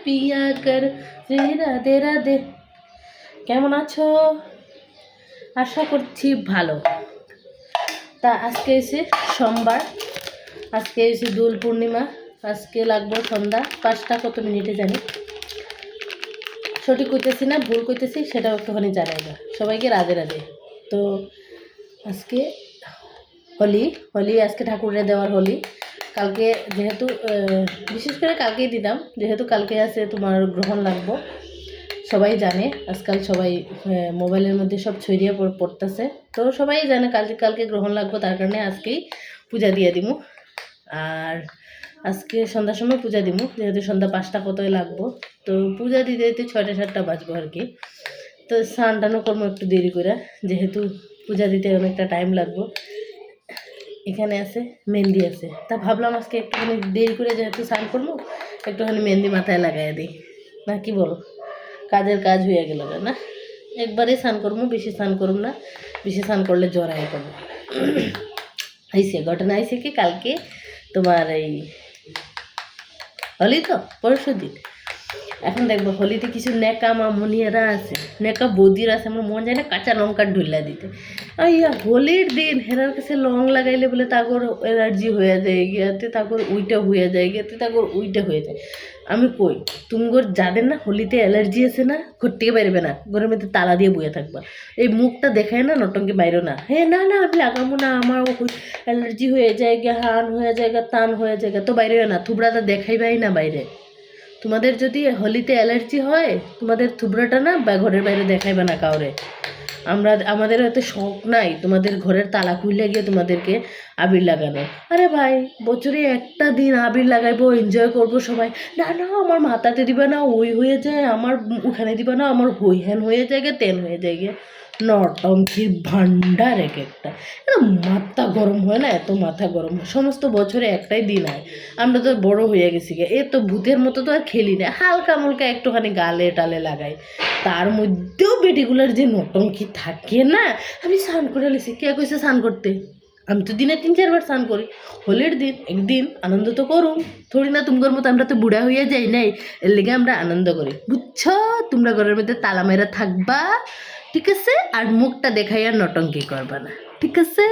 पिया कर राधे राधे। কেমন আছো? আশা করছি ভালো। তা আজকে এসে সোমবার, আজকে এসে দোল পূর্ণিমা, আজকে লাগবে সন্ধ্যা 5টা কত মিনিটে জানি, সঠিক কইতেছি না ভুল কইতেছি সেটাও একটুখানি জানাই না। সবাইকে রাধে রাধে। তো আজকে হোলি, আজকে ঠাকুরের দেওয়ার হোলি। কালকে যেহেতু বিশেষ করে কালকেই দিতাম, যেহেতু কালকে আছে তোমার গ্রহণ লাগবো, সবাই জানে। আজকাল সবাই মোবাইলের মধ্যে সব ছড়িয়ে পড়তেছে, তো সবাই জানে কালকে গ্রহণ লাগবো, তার কারণে আজকেই পূজা দিয়ে দিমু। আর আজকে সন্ধ্যার সময় পূজা দিমু, যেহেতু সন্ধ্যা 5টা কতই লাগবো, তো পূজা দিতে দিতে 6টা 7টা বাজবো আর কি। তো স্নান টানও করবো একটু দেরি করে, যেহেতু পূজা দিতে অনেকটা টাইম লাগবো। এখানে আছে মেহেন্দি আছে, তা ভাবলাম আজকে একটুখানি দেরি করে যেহেতু স্নান করবো, একটুখানি মেহেন্দি মাথায় লাগাই দিই, না কি বলো? কাজের কাজ হয়ে গেল না, একবারে স্নান করবো, বেশি স্নান করব না, বেশি স্নান করলে জ্বর আই করবো। আইসে ঘটনা আইসে কি কালকে তোমার এই হোলি তো পরশু দিন, এখন দেখবো হোলিতে কিছু নেকা মামুনিয়ারা আছে, নেকা বৌদিরা আছে, আমার মন যায় না কাঁচা লঙ্কা ঢুলা দিতে। ইয়া হোলির দিন হেরার কাছে লং লাগাইলে বলে তাগর এলার্জি হয়ে যায় গিয়াতে, তাগর উইটা হয়ে যায় গিয়াতে, তাগর উইটা হয়ে যায়। আমি কই তুমগর যাদের না হোলিতে অ্যালার্জি আছে না, ঘর থেকে বাইরবে না, ঘরের মধ্যে তালা দিয়ে বয়ে থাকবা, এই মুখটা দেখায় না নটঙ্কি বাইরো না। হ্যাঁ না না আমি লাগাবো না, আমার অ্যালার্জি হয়ে যায় গিয়া, হান হয়ে যায় গা, তান হয়ে যায় গা, তো বাইরে না, থুবড়াটা দেখাইবাই না বাইরে। তোমাদের যদি হোলিতে অ্যালার্জি হয়, তোমাদের থুবড়াটা না বা ঘরের বাইরে দেখাইবে না কাউরে। আমাদের হয়তো শখ নাই তোমাদের ঘরের তালা খুলে গিয়ে তোমাদেরকে আবির লাগানো। আরে ভাই বছরে একটা দিন আবির লাগাইবো, এনজয় করবো সবাই। না না আমার মাথাতে দিবে না, ওই হয়ে যায়, আমার ওখানে দিবে না, আমার হই হ্যান হয়ে যায় গে, তেন হয়ে যায় গে। নটঙ্কির ভান্ডার এক একটা, মাথা গরম হয় না, এত মাথা গরম হয়। সমস্ত বছরে একটাই দিন হয়, আমরা তো বড় হয়ে গেছি গে, এ তো ভূতের মতো তো আর খেলি না, হালকা মুলকা একটুখানি গালে টালে লাগাই। তার মধ্যেও বেটিগুলোর যে নটঙ্কি থাকে না। আমি স্নান করে লেছি, কে কইছে স্নান করতে? আমি তো দিনে 3-4 বার স্নান করি। হোলির দিন একদিন আনন্দ তো করুন, থোড়ি না তুমগর মতো আমরা তো বুড়া হইয়া যাই নাই, এর লেগে আমরা আনন্দ করি, বুঝছো? তোমরা ঘরের মধ্যে তালা মেরা থাকবা, ঠিক আছে? আর মুখটা দেখাইয়া নটঙ্কি করবা না, ঠিক আছে?